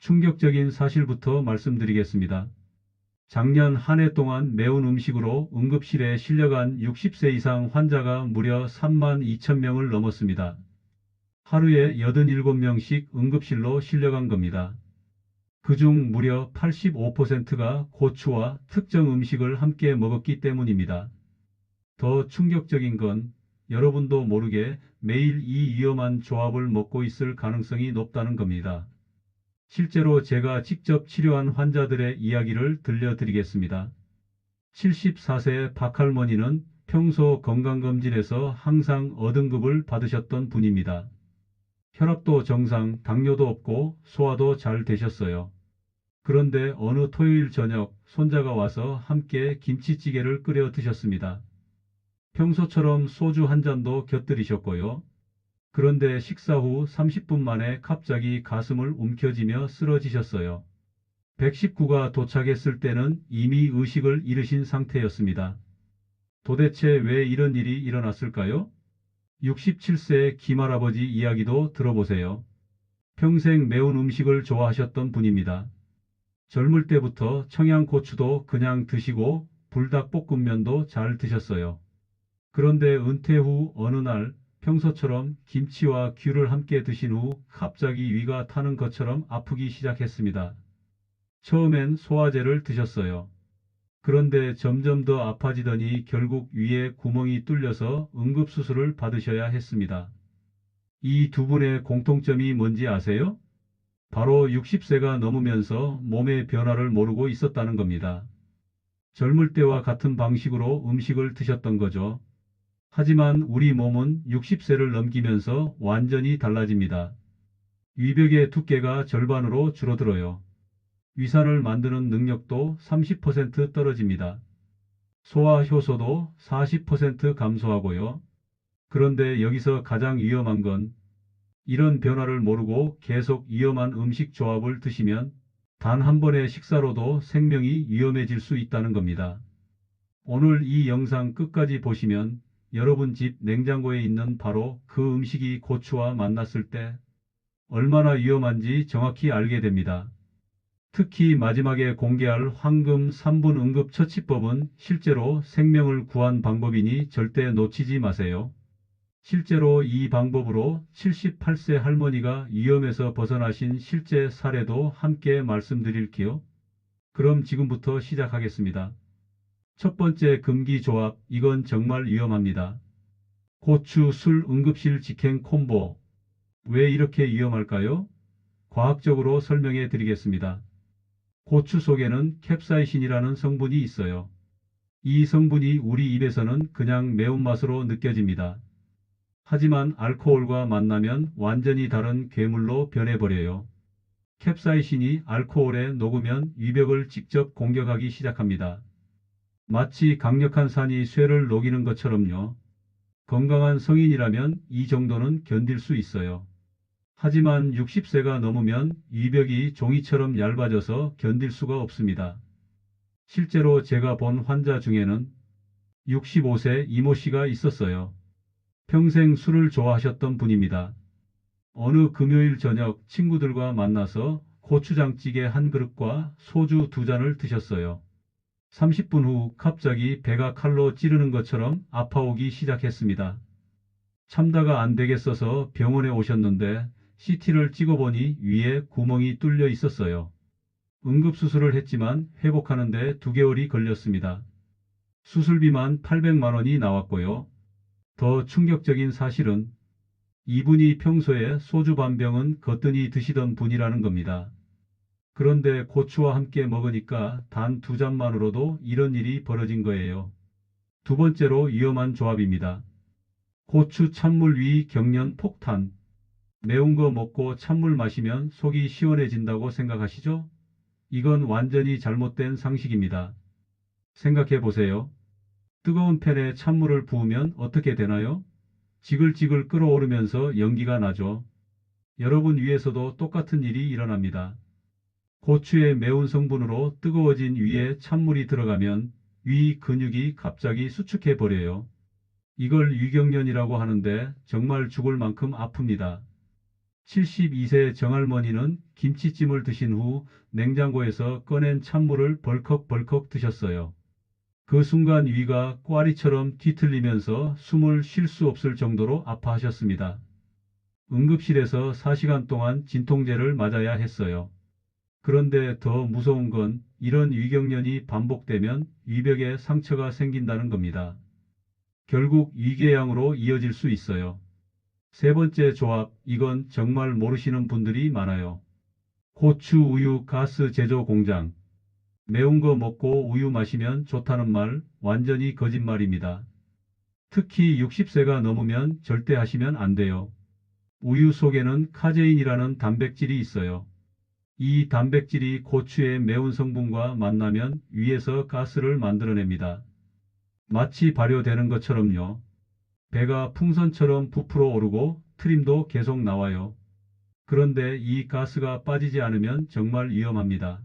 충격적인 사실부터 말씀드리겠습니다. 작년 한 해 동안 매운 음식으로 응급실에 실려간 60세 이상 환자가 무려 3만 2천 명을 넘었습니다. 하루에 87명씩 응급실로 실려간 겁니다. 그중 무려 85%가 고추와 특정 음식을 함께 먹었기 때문입니다. 더 충격적인 건 여러분도 모르게 매일 이 위험한 조합을 먹고 있을 가능성이 높다는 겁니다. 실제로 제가 직접 치료한 환자들의 이야기를 들려드리겠습니다. 74세 박할머니는 평소 건강검진에서 항상 어등급을 받으셨던 분입니다. 혈압도 정상, 당뇨도 없고 소화도 잘 되셨어요. 그런데 어느 토요일 저녁 손자가 와서 함께 김치찌개를 끓여 드셨습니다. 평소처럼 소주 한 잔도 곁들이셨고요. 그런데 식사 후 30분 만에 갑자기 가슴을 움켜쥐며 쓰러지셨어요. 119가 도착했을 때는 이미 의식을 잃으신 상태였습니다. 도대체 왜 이런 일이 일어났을까요? 67세 김할아버지 이야기도 들어보세요. 평생 매운 음식을 좋아하셨던 분입니다. 젊을 때부터 청양고추도 그냥 드시고 불닭볶음면도 잘 드셨어요. 그런데 은퇴 후 어느 날 평소처럼 김치와 귤을 함께 드신 후 갑자기 위가 타는 것처럼 아프기 시작했습니다. 처음엔 소화제를 드셨어요. 그런데 점점 더 아파지더니 결국 위에 구멍이 뚫려서 응급수술을 받으셔야 했습니다. 이 두 분의 공통점이 뭔지 아세요? 바로 60세가 넘으면서 몸의 변화를 모르고 있었다는 겁니다. 젊을 때와 같은 방식으로 음식을 드셨던 거죠. 하지만 우리 몸은 60세를 넘기면서 완전히 달라집니다. 위벽의 두께가 절반으로 줄어들어요. 위산을 만드는 능력도 30% 떨어집니다. 소화 효소도 40% 감소하고요. 그런데 여기서 가장 위험한 건 이런 변화를 모르고 계속 위험한 음식 조합을 드시면 단 한 번의 식사로도 생명이 위험해질 수 있다는 겁니다. 오늘 이 영상 끝까지 보시면 여러분 집 냉장고에 있는 바로 그 음식이 고추와 만났을 때 얼마나 위험한지 정확히 알게 됩니다. 특히 마지막에 공개할 황금 3분 응급처치법은 실제로 생명을 구한 방법이니 절대 놓치지 마세요. 실제로 이 방법으로 78세 할머니가 위험에서 벗어나신 실제 사례도 함께 말씀드릴게요. 그럼 지금부터 시작하겠습니다. 첫 번째 금기 조합, 이건 정말 위험합니다. 고추, 술, 응급실 직행 콤보. 왜 이렇게 위험할까요? 과학적으로 설명해 드리겠습니다. 고추 속에는 캡사이신이라는 성분이 있어요. 이 성분이 우리 입에서는 그냥 매운맛으로 느껴집니다. 하지만 알코올과 만나면 완전히 다른 괴물로 변해버려요. 캡사이신이 알코올에 녹으면 위벽을 직접 공격하기 시작합니다. 마치 강력한 산이 쇠를 녹이는 것처럼요. 건강한 성인이라면 이 정도는 견딜 수 있어요. 하지만 60세가 넘으면 위벽이 종이처럼 얇아져서 견딜 수가 없습니다. 실제로 제가 본 환자 중에는 65세 이모 씨가 있었어요. 평생 술을 좋아하셨던 분입니다. 어느 금요일 저녁 친구들과 만나서 고추장찌개 한 그릇과 소주 두 잔을 드셨어요. 30분 후 갑자기 배가 칼로 찌르는 것처럼 아파오기 시작했습니다. 참다가 안 되겠어서 병원에 오셨는데 CT를 찍어보니 위에 구멍이 뚫려 있었어요. 응급수술을 했지만 회복하는데 2개월이 걸렸습니다. 수술비만 800만 원이 나왔고요. 더 충격적인 사실은 이분이 평소에 소주 반 병은 거뜬히 드시던 분이라는 겁니다. 그런데 고추와 함께 먹으니까 단 2잔만으로도 이런 일이 벌어진 거예요. 두 번째로 위험한 조합입니다. 고추 찬물 위 경련 폭탄. 매운 거 먹고 찬물 마시면 속이 시원해진다고 생각하시죠? 이건 완전히 잘못된 상식입니다. 생각해 보세요. 뜨거운 팬에 찬물을 부으면 어떻게 되나요? 지글지글 끓어오르면서 연기가 나죠. 여러분 위에서도 똑같은 일이 일어납니다. 고추의 매운 성분으로 뜨거워진 위에 찬물이 들어가면 위 근육이 갑자기 수축해 버려요. 이걸 위경련이라고 하는데 정말 죽을 만큼 아픕니다. 72세 정할머니는 김치찜을 드신 후 냉장고에서 꺼낸 찬물을 벌컥벌컥 드셨어요. 그 순간 위가 꽈리처럼 뒤틀리면서 숨을 쉴 수 없을 정도로 아파하셨습니다. 응급실에서 4시간 동안 진통제를 맞아야 했어요. 그런데 더 무서운 건 이런 위경련이 반복되면 위벽에 상처가 생긴다는 겁니다. 결국 위궤양으로 이어질 수 있어요. 세 번째 조합, 이건 정말 모르시는 분들이 많아요. 고추 우유 가스 제조 공장. 매운 거 먹고 우유 마시면 좋다는 말 완전히 거짓말입니다. 특히 60세가 넘으면 절대 하시면 안 돼요. 우유 속에는 카제인이라는 단백질이 있어요. 이 단백질이 고추의 매운 성분과 만나면 위에서 가스를 만들어냅니다. 마치 발효되는 것처럼요. 배가 풍선처럼 부풀어 오르고 트림도 계속 나와요. 그런데 이 가스가 빠지지 않으면 정말 위험합니다.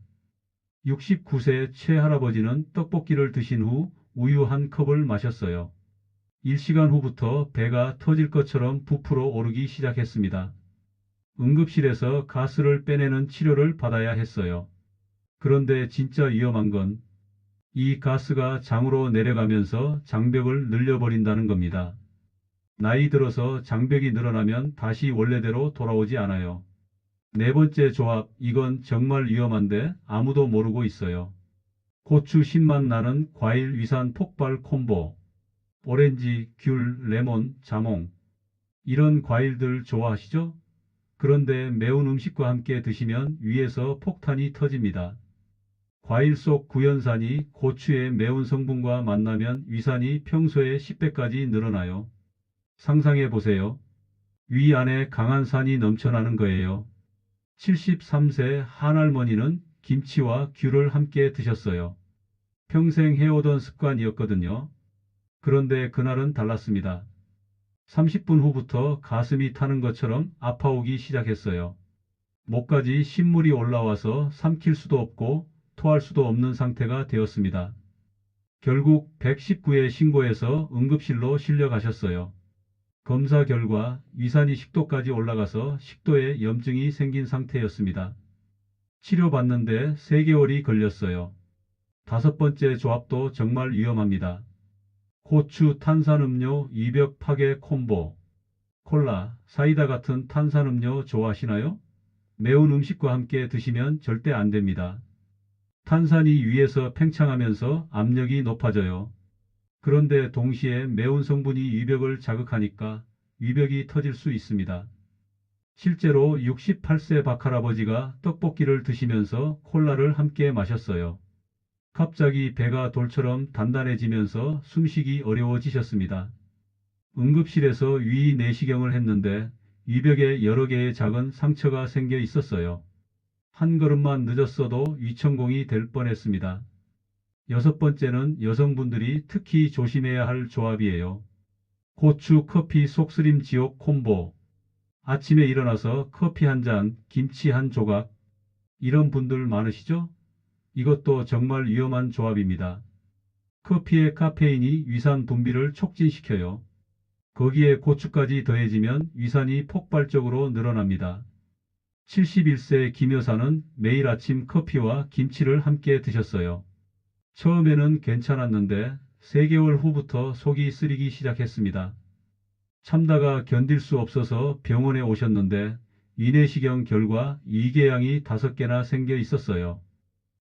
69세 최할아버지는 떡볶이를 드신 후 우유 한 컵을 마셨어요. 1시간 후부터 배가 터질 것처럼 부풀어 오르기 시작했습니다. 응급실에서 가스를 빼내는 치료를 받아야 했어요. 그런데 진짜 위험한 건 이 가스가 장으로 내려가면서 장벽을 늘려버린다는 겁니다. 나이 들어서 장벽이 늘어나면 다시 원래대로 돌아오지 않아요. 네 번째 조합, 이건 정말 위험한데 아무도 모르고 있어요. 고추 신맛 나는 과일 위산 폭발 콤보. 오렌지, 귤, 레몬, 자몽. 이런 과일들 좋아하시죠? 그런데 매운 음식과 함께 드시면 위에서 폭탄이 터집니다. 과일 속 구연산이 고추의 매운 성분과 만나면 위산이 평소의 10배까지 늘어나요. 상상해 보세요. 위 안에 강한 산이 넘쳐나는 거예요. 73세 한할머니는 김치와 귤을 함께 드셨어요. 평생 해오던 습관이었거든요. 그런데 그날은 달랐습니다. 30분 후부터 가슴이 타는 것처럼 아파오기 시작했어요. 목까지 신물이 올라와서 삼킬 수도 없고 토할 수도 없는 상태가 되었습니다. 결국 119에 신고해서 응급실로 실려가셨어요. 검사 결과 위산이 식도까지 올라가서 식도에 염증이 생긴 상태였습니다. 치료받는데 3개월이 걸렸어요. 다섯 번째 조합도 정말 위험합니다. 고추 탄산음료 위벽 파괴 콤보. 콜라, 사이다 같은 탄산음료 좋아하시나요? 매운 음식과 함께 드시면 절대 안 됩니다. 탄산이 위에서 팽창하면서 압력이 높아져요. 그런데 동시에 매운 성분이 위벽을 자극하니까 위벽이 터질 수 있습니다. 실제로 68세 박할아버지가 떡볶이를 드시면서 콜라를 함께 마셨어요. 갑자기 배가 돌처럼 단단해지면서 숨쉬기 어려워지셨습니다. 응급실에서 위 내시경을 했는데 위벽에 여러 개의 작은 상처가 생겨 있었어요. 한 걸음만 늦었어도 위천공이 될 뻔했습니다. 여섯 번째는 여성분들이 특히 조심해야 할 조합이에요. 고추 커피 속쓰림 지옥 콤보. 아침에 일어나서 커피 한 잔, 김치 한 조각. 이런 분들 많으시죠? 이것도 정말 위험한 조합입니다. 커피의 카페인이 위산 분비를 촉진시켜요. 거기에 고추까지 더해지면 위산이 폭발적으로 늘어납니다. 71세 김 여사는 매일 아침 커피와 김치를 함께 드셨어요. 처음에는 괜찮았는데 3개월 후부터 속이 쓰리기 시작했습니다. 참다가 견딜 수 없어서 병원에 오셨는데 위내시경 결과 위궤양이 5개나 생겨 있었어요.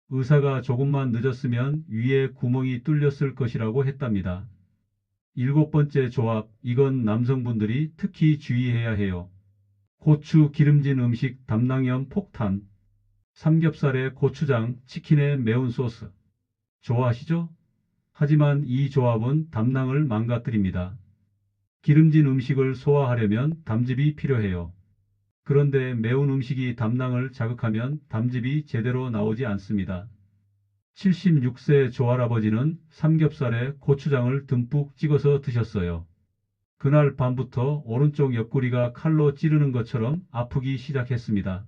의사가 조금만 늦었으면 위에 구멍이 뚫렸을 것이라고 했답니다. 일곱 번째 조합, 이건 남성분들이 특히 주의해야 해요. 고추 기름진 음식 담낭염 폭탄. 삼겹살에 고추장, 치킨에 매운 소스. 좋아하시죠? 하지만 이 조합은 담낭을 망가뜨립니다. 기름진 음식을 소화하려면 담즙이 필요해요. 그런데 매운 음식이 담낭을 자극하면 담즙이 제대로 나오지 않습니다. 76세 조할아버지는 삼겹살에 고추장을 듬뿍 찍어서 드셨어요. 그날 밤부터 오른쪽 옆구리가 칼로 찌르는 것처럼 아프기 시작했습니다.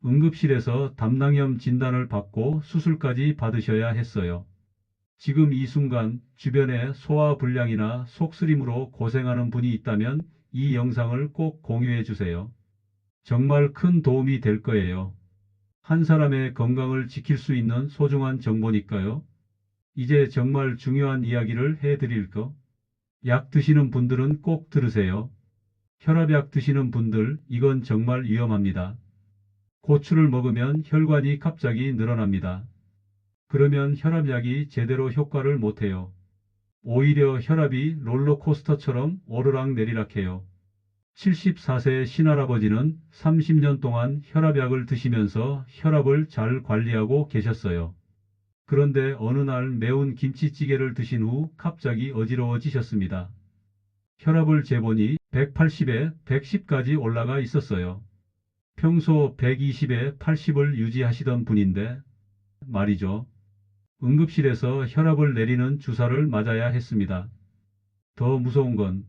응급실에서 담낭염 진단을 받고 수술까지 받으셔야 했어요. 지금 이 순간 주변에 소화불량이나 속쓰림으로 고생하는 분이 있다면 이 영상을 꼭 공유해 주세요. 정말 큰 도움이 될 거예요. 한 사람의 건강을 지킬 수 있는 소중한 정보니까요. 이제 정말 중요한 이야기를 해드릴 거. 약 드시는 분들은 꼭 들으세요. 혈압약 드시는 분들, 이건 정말 위험합니다. 고추를 먹으면 혈관이 갑자기 늘어납니다. 그러면 혈압약이 제대로 효과를 못해요. 오히려 혈압이 롤러코스터처럼 오르락내리락해요. 74세 신할아버지는 30년 동안 혈압약을 드시면서 혈압을 잘 관리하고 계셨어요. 그런데 어느 날 매운 김치찌개를 드신 후 갑자기 어지러워지셨습니다. 혈압을 재보니 180에 110까지 올라가 있었어요. 평소 120에 80을 유지하시던 분인데 말이죠. 응급실에서 혈압을 내리는 주사를 맞아야 했습니다. 더 무서운 건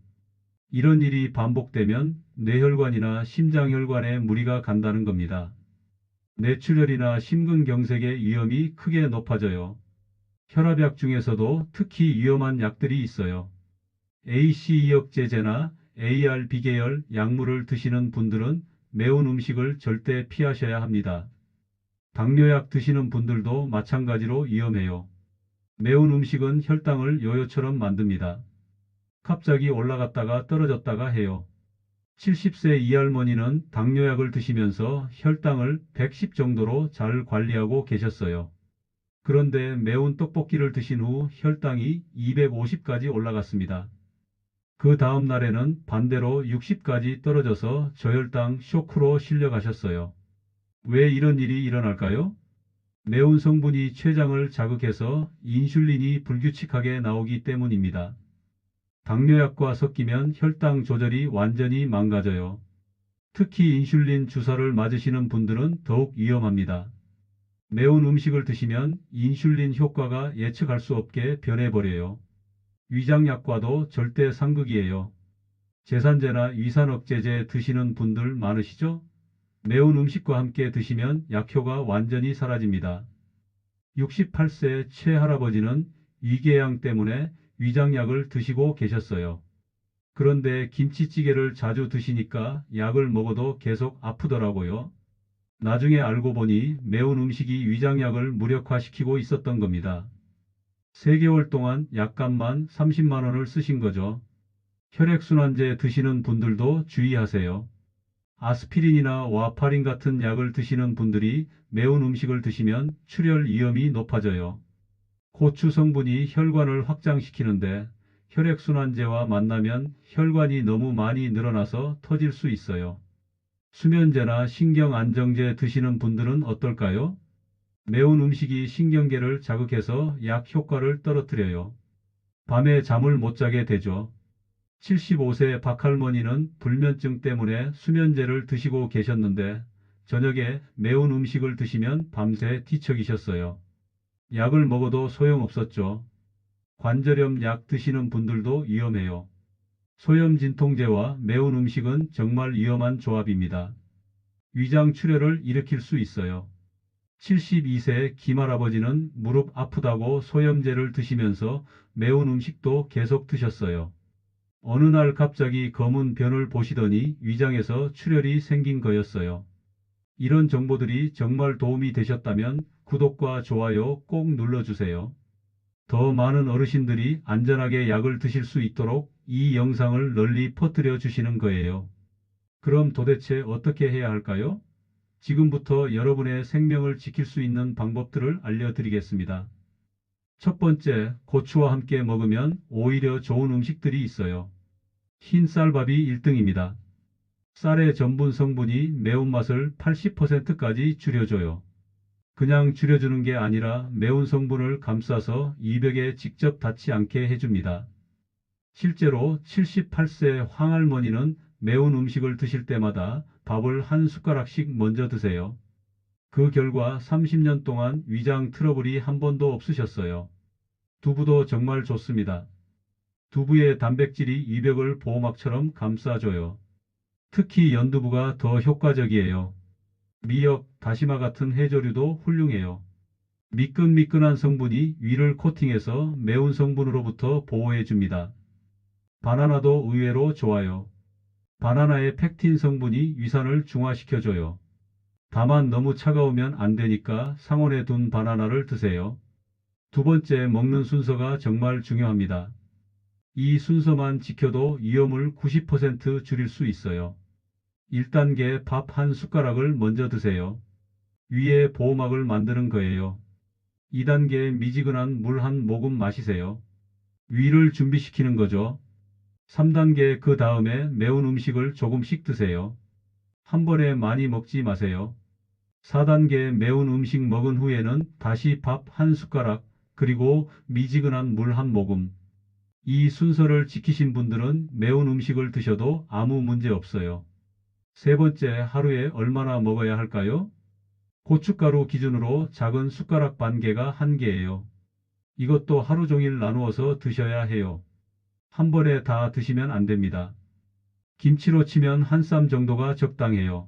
이런 일이 반복되면 뇌혈관이나 심장혈관에 무리가 간다는 겁니다. 뇌출혈이나 심근경색의 위험이 크게 높아져요. 혈압약 중에서도 특히 위험한 약들이 있어요. ACE 억제제나 ARB 계열 약물을 드시는 분들은 매운 음식을 절대 피하셔야 합니다. 당뇨약 드시는 분들도 마찬가지로 위험해요. 매운 음식은 혈당을 요요처럼 만듭니다. 갑자기 올라갔다가 떨어졌다가 해요. 70세 이 할머니는 당뇨약을 드시면서 혈당을 110 정도로 잘 관리하고 계셨어요. 그런데 매운 떡볶이를 드신 후 혈당이 250까지 올라갔습니다. 그 다음 날에는 반대로 60까지 떨어져서 저혈당 쇼크로 실려가셨어요. 왜 이런 일이 일어날까요? 매운 성분이 췌장을 자극해서 인슐린이 불규칙하게 나오기 때문입니다. 당뇨약과 섞이면 혈당 조절이 완전히 망가져요. 특히 인슐린 주사를 맞으시는 분들은 더욱 위험합니다. 매운 음식을 드시면 인슐린 효과가 예측할 수 없게 변해버려요. 위장약과도 절대 상극이에요. 제산제나 위산억제제 드시는 분들 많으시죠? 매운 음식과 함께 드시면 약효가 완전히 사라집니다. 68세 최할아버지는 위궤양 때문에 위장약을 드시고 계셨어요. 그런데 김치찌개를 자주 드시니까 약을 먹어도 계속 아프더라고요. 나중에 알고 보니 매운 음식이 위장약을 무력화시키고 있었던 겁니다. 3개월 동안 약값만 30만 원을 쓰신 거죠. 혈액순환제 드시는 분들도 주의하세요. 아스피린이나 와파린 같은 약을 드시는 분들이 매운 음식을 드시면 출혈 위험이 높아져요. 고추 성분이 혈관을 확장시키는데 혈액순환제와 만나면 혈관이 너무 많이 늘어나서 터질 수 있어요. 수면제나 신경안정제 드시는 분들은 어떨까요? 매운 음식이 신경계를 자극해서 약 효과를 떨어뜨려요. 밤에 잠을 못 자게 되죠. 75세 박할머니는 불면증 때문에 수면제를 드시고 계셨는데 저녁에 매운 음식을 드시면 밤새 뒤척이셨어요. 약을 먹어도 소용없었죠. 관절염 약 드시는 분들도 위험해요. 소염 진통제와 매운 음식은 정말 위험한 조합입니다. 위장 출혈을 일으킬 수 있어요. 72세 김할아버지는 무릎 아프다고 소염제를 드시면서 매운 음식도 계속 드셨어요. 어느 날 갑자기 검은 변을 보시더니 위장에서 출혈이 생긴 거였어요. 이런 정보들이 정말 도움이 되셨다면 구독과 좋아요 꼭 눌러주세요. 더 많은 어르신들이 안전하게 약을 드실 수 있도록 이 영상을 널리 퍼뜨려 주시는 거예요. 그럼 도대체 어떻게 해야 할까요? 지금부터 여러분의 생명을 지킬 수 있는 방법들을 알려드리겠습니다. 첫 번째, 고추와 함께 먹으면 오히려 좋은 음식들이 있어요. 흰 쌀밥이 1등입니다. 쌀의 전분 성분이 매운맛을 80%까지 줄여줘요. 그냥 줄여주는 게 아니라 매운 성분을 감싸서 이벽에 직접 닿지 않게 해줍니다. 실제로 78세 황할머니는 매운 음식을 드실 때마다 밥을 한 숟가락씩 먼저 드세요. 그 결과 30년 동안 위장 트러블이 한 번도 없으셨어요. 두부도 정말 좋습니다. 두부의 단백질이 이벽을 보호막처럼 감싸줘요. 특히 연두부가 더 효과적이에요. 미역, 다시마 같은 해조류도 훌륭해요. 미끈미끈한 성분이 위를 코팅해서 매운 성분으로부터 보호해 줍니다. 바나나도 의외로 좋아요. 바나나의 펙틴 성분이 위산을 중화시켜줘요. 다만 너무 차가우면 안 되니까 상온에 둔 바나나를 드세요. 두 번째, 먹는 순서가 정말 중요합니다. 이 순서만 지켜도 위험을 90% 줄일 수 있어요. 1단계, 밥 한 숟가락을 먼저 드세요. 위에 보호막을 만드는 거예요. 2단계, 미지근한 물 한 모금 마시세요. 위를 준비시키는 거죠. 3단계, 그 다음에 매운 음식을 조금씩 드세요. 한 번에 많이 먹지 마세요. 4단계, 매운 음식 먹은 후에는 다시 밥 한 숟가락, 그리고 미지근한 물 한 모금. 이 순서를 지키신 분들은 매운 음식을 드셔도 아무 문제 없어요. 세 번째, 하루에 얼마나 먹어야 할까요? 고춧가루 기준으로 작은 숟가락 반 개가 한 개예요. 이것도 하루 종일 나누어서 드셔야 해요. 한 번에 다 드시면 안 됩니다. 김치로 치면 한 쌈 정도가 적당해요.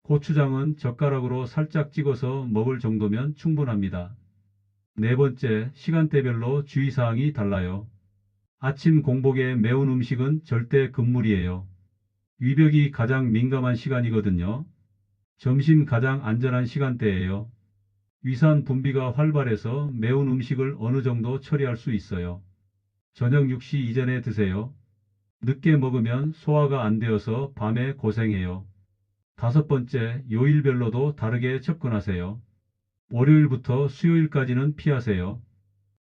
고추장은 젓가락으로 살짝 찍어서 먹을 정도면 충분합니다. 네 번째, 시간대별로 주의사항이 달라요. 아침 공복에 매운 음식은 절대 금물이에요. 위벽이 가장 민감한 시간이거든요. 점심 가장 안전한 시간대예요. 위산 분비가 활발해서 매운 음식을 어느 정도 처리할 수 있어요. 저녁 6시 이전에 드세요. 늦게 먹으면 소화가 안 되어서 밤에 고생해요. 다섯 번째, 요일별로도 다르게 접근하세요. 월요일부터 수요일까지는 피하세요.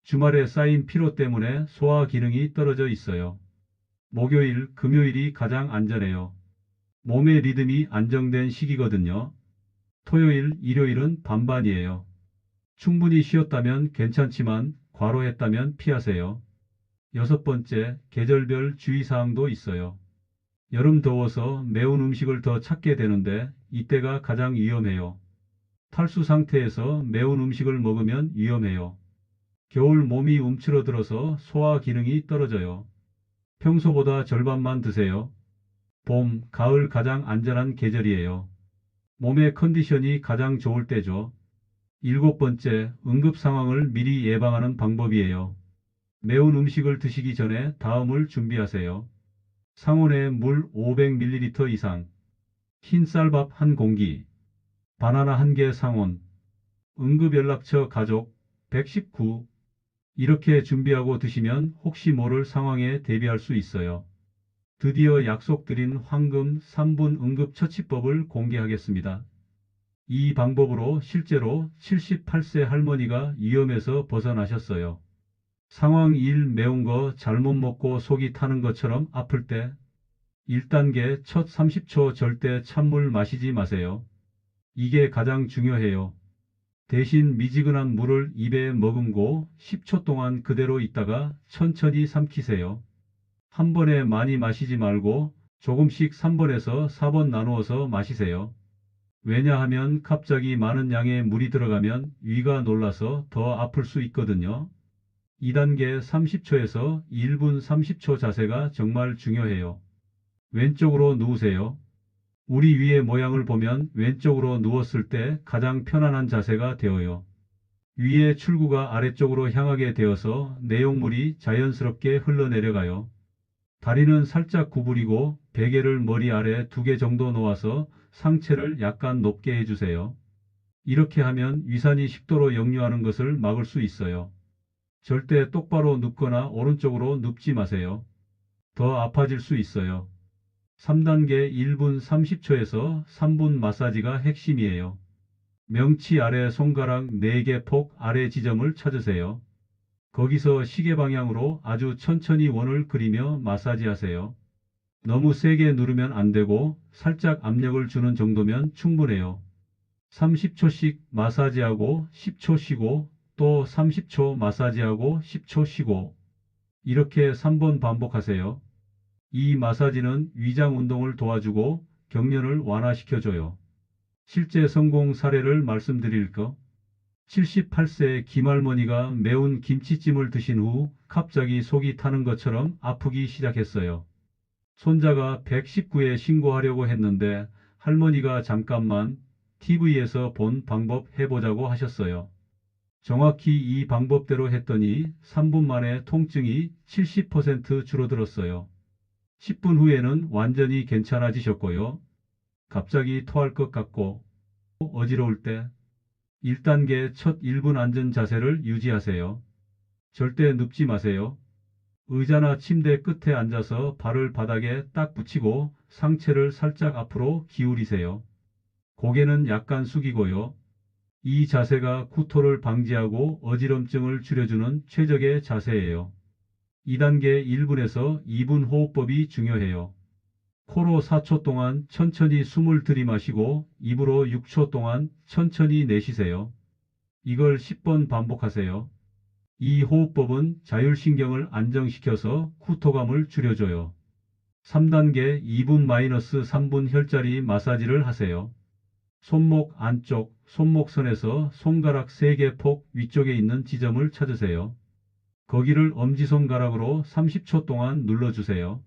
주말에 쌓인 피로 때문에 소화 기능이 떨어져 있어요. 목요일, 금요일이 가장 안전해요. 몸의 리듬이 안정된 시기거든요. 토요일, 일요일은 반반이에요. 충분히 쉬었다면 괜찮지만 과로했다면 피하세요. 여섯 번째, 계절별 주의사항도 있어요. 여름 더워서 매운 음식을 더 찾게 되는데 이때가 가장 위험해요. 탈수 상태에서 매운 음식을 먹으면 위험해요. 겨울 몸이 움츠러들어서 소화 기능이 떨어져요. 평소보다 절반만 드세요. 봄, 가을 가장 안전한 계절이에요. 몸의 컨디션이 가장 좋을 때죠. 일곱 번째, 응급 상황을 미리 예방하는 방법이에요. 매운 음식을 드시기 전에 다음을 준비하세요. 상온에 물 500ml 이상, 흰 쌀밥 한 공기, 바나나 한 개 상온, 응급연락처 가족 119. 이렇게 준비하고 드시면 혹시 모를 상황에 대비할 수 있어요. 드디어 약속드린 황금 3분 응급처치법을 공개하겠습니다. 이 방법으로 실제로 78세 할머니가 위험에서 벗어나셨어요. 상황 1, 매운 거 잘못 먹고 속이 타는 것처럼 아플 때 1단계 첫 30초 절대 찬물 마시지 마세요. 이게 가장 중요해요. 대신 미지근한 물을 입에 머금고 10초 동안 그대로 있다가 천천히 삼키세요. 한 번에 많이 마시지 말고 조금씩 3번에서 4번 나누어서 마시세요. 왜냐하면 갑자기 많은 양의 물이 들어가면 위가 놀라서 더 아플 수 있거든요. 2단계 30초에서 1분 30초 자세가 정말 중요해요. 왼쪽으로 누우세요. 우리 위의 모양을 보면 왼쪽으로 누웠을 때 가장 편안한 자세가 되어요. 위의 출구가 아래쪽으로 향하게 되어서 내용물이 자연스럽게 흘러내려가요. 다리는 살짝 구부리고 베개를 머리 아래 2개 정도 놓아서 상체를 약간 높게 해주세요. 이렇게 하면 위산이 식도로 역류하는 것을 막을 수 있어요. 절대 똑바로 눕거나 오른쪽으로 눕지 마세요. 더 아파질 수 있어요. 3단계 1분 30초에서 3분 마사지가 핵심이에요. 명치 아래 손가락 4개 폭 아래 지점을 찾으세요. 거기서 시계 방향으로 아주 천천히 원을 그리며 마사지하세요. 너무 세게 누르면 안 되고 살짝 압력을 주는 정도면 충분해요. 30초씩 마사지하고 10초 쉬고 또 30초 마사지하고 10초 쉬고 이렇게 3번 반복하세요. 이 마사지는 위장 운동을 도와주고 경련을 완화시켜줘요. 실제 성공 사례를 말씀드릴까? 78세 김할머니가 매운 김치찜을 드신 후 갑자기 속이 타는 것처럼 아프기 시작했어요. 손자가 119에 신고하려고 했는데 할머니가 잠깐만 TV에서 본 방법 해보자고 하셨어요. 정확히 이 방법대로 했더니 3분 만에 통증이 70% 줄어들었어요. 10분 후에는 완전히 괜찮아지셨고요. 갑자기 토할 것 같고 어지러울 때 1단계 첫 1분 앉은 자세를 유지하세요. 절대 눕지 마세요. 의자나 침대 끝에 앉아서 발을 바닥에 딱 붙이고 상체를 살짝 앞으로 기울이세요. 고개는 약간 숙이고요. 이 자세가 구토를 방지하고 어지럼증을 줄여주는 최적의 자세예요. 2단계 1분에서 2분 호흡법이 중요해요. 코로 4초 동안 천천히 숨을 들이마시고 입으로 6초 동안 천천히 내쉬세요. 이걸 10번 반복하세요. 이 호흡법은 자율신경을 안정시켜서 구토감을 줄여줘요. 3단계 2분-3분 혈자리 마사지를 하세요. 손목 안쪽, 손목선에서 손가락 3개 폭 위쪽에 있는 지점을 찾으세요. 거기를 엄지손가락으로 30초 동안 눌러주세요.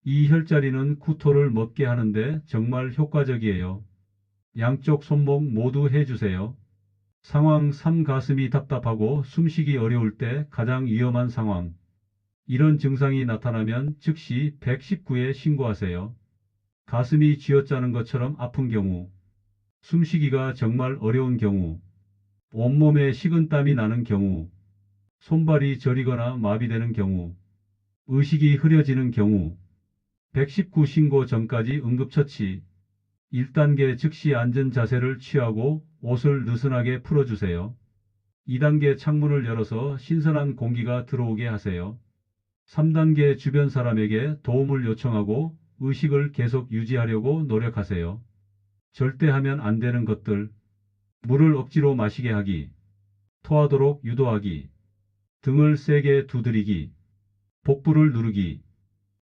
이 혈자리는 구토를 멎게 하는데 정말 효과적이에요. 양쪽 손목 모두 해주세요. 상황 3. 가슴이 답답하고 숨쉬기 어려울 때 가장 위험한 상황. 이런 증상이 나타나면 즉시 119에 신고하세요. 가슴이 쥐어짜는 것처럼 아픈 경우, 숨쉬기가 정말 어려운 경우, 온몸에 식은땀이 나는 경우, 손발이 저리거나 마비되는 경우, 의식이 흐려지는 경우, 119 신고 전까지 응급처치. 1단계 즉시 앉은 자세를 취하고 옷을 느슨하게 풀어주세요. 2단계 창문을 열어서 신선한 공기가 들어오게 하세요. 3단계 주변 사람에게 도움을 요청하고 의식을 계속 유지하려고 노력하세요. 절대 하면 안 되는 것들. 물을 억지로 마시게 하기, 토하도록 유도하기, 등을 세게 두드리기, 복부를 누르기.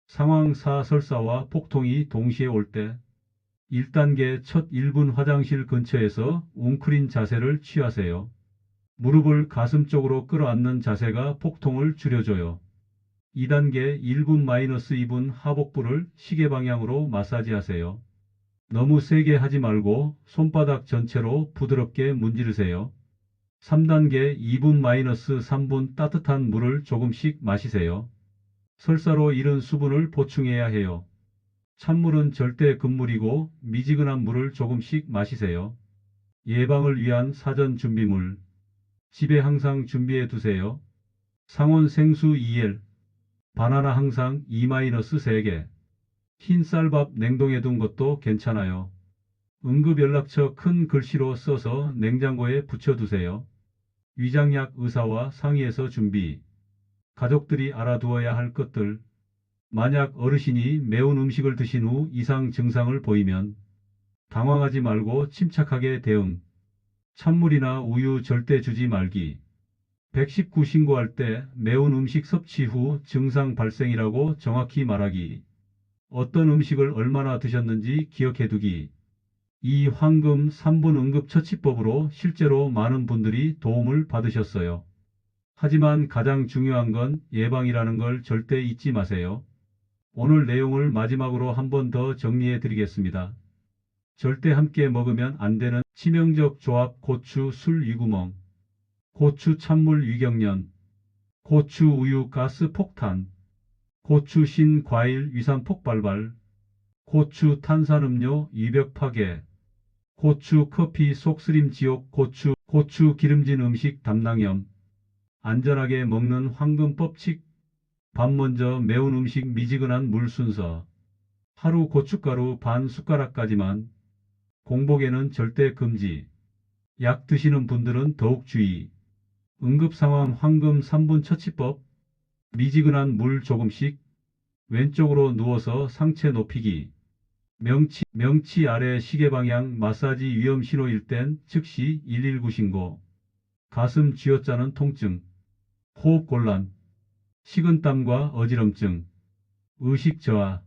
상황 4. 설사와 폭통이 동시에 올 때 1단계 첫 1분 화장실 근처에서 웅크린 자세를 취하세요. 무릎을 가슴 쪽으로 끌어안는 자세가 폭통을 줄여줘요. 2단계 1분-2분 하복부를 시계 방향으로 마사지하세요. 너무 세게 하지 말고 손바닥 전체로 부드럽게 문지르세요. 3단계 2분-3분 따뜻한 물을 조금씩 마시세요. 설사로 잃은 수분을 보충해야 해요. 찬물은 절대 금물이고 미지근한 물을 조금씩 마시세요. 예방을 위한 사전 준비물. 집에 항상 준비해 두세요. 상온 생수 2엘, 바나나 항상 2-3개, 흰 쌀밥 냉동해 둔 것도 괜찮아요. 응급연락처 큰 글씨로 써서 냉장고에 붙여두세요. 위장약 의사와 상의해서 준비. 가족들이 알아두어야 할 것들. 만약 어르신이 매운 음식을 드신 후 이상 증상을 보이면 당황하지 말고 침착하게 대응. 찬물이나 우유 절대 주지 말기. 119 신고할 때 매운 음식 섭취 후 증상 발생이라고 정확히 말하기. 어떤 음식을 얼마나 드셨는지 기억해두기. 이 황금 3분 응급처치법으로 실제로 많은 분들이 도움을 받으셨어요. 하지만 가장 중요한 건 예방이라는 걸 절대 잊지 마세요. 오늘 내용을 마지막으로 한 번 더 정리해 드리겠습니다. 절대 함께 먹으면 안 되는 치명적 조합. 고추 술 위구멍, 고추 찬물 위경련, 고추 우유 가스 폭탄, 고추 신 과일 위산 폭발발, 고추 탄산음료 위벽 파괴, 고추 커피 속쓰림 지옥, 고추 기름진 음식 담낭염. 안전하게 먹는 황금 법칙. 밥 먼저 매운 음식 미지근한 물 순서. 하루 고춧가루 반 숟가락까지만. 공복에는 절대 금지. 약 드시는 분들은 더욱 주의. 응급상황 황금 3분 처치법. 미지근한 물 조금씩. 왼쪽으로 누워서 상체 높이기. 명치 아래 시계방향 마사지 위험 신호일 땐 즉시 119 신고. 가슴 쥐어짜는 통증, 호흡 곤란, 식은땀과 어지럼증, 의식 저하.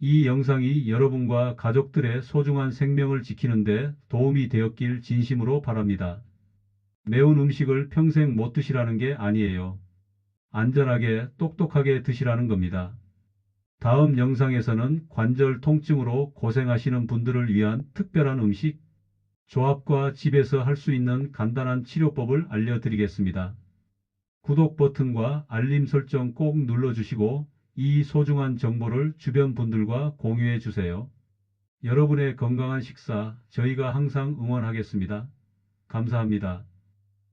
이 영상이 여러분과 가족들의 소중한 생명을 지키는 데 도움이 되었길 진심으로 바랍니다. 매운 음식을 평생 못 드시라는 게 아니에요. 안전하게 똑똑하게 드시라는 겁니다. 다음 영상에서는 관절 통증으로 고생하시는 분들을 위한 특별한 음식 조합과 집에서 할 수 있는 간단한 치료법을 알려드리겠습니다. 구독 버튼과 알림 설정 꼭 눌러주시고 이 소중한 정보를 주변 분들과 공유해 주세요. 여러분의 건강한 식사 저희가 항상 응원하겠습니다. 감사합니다.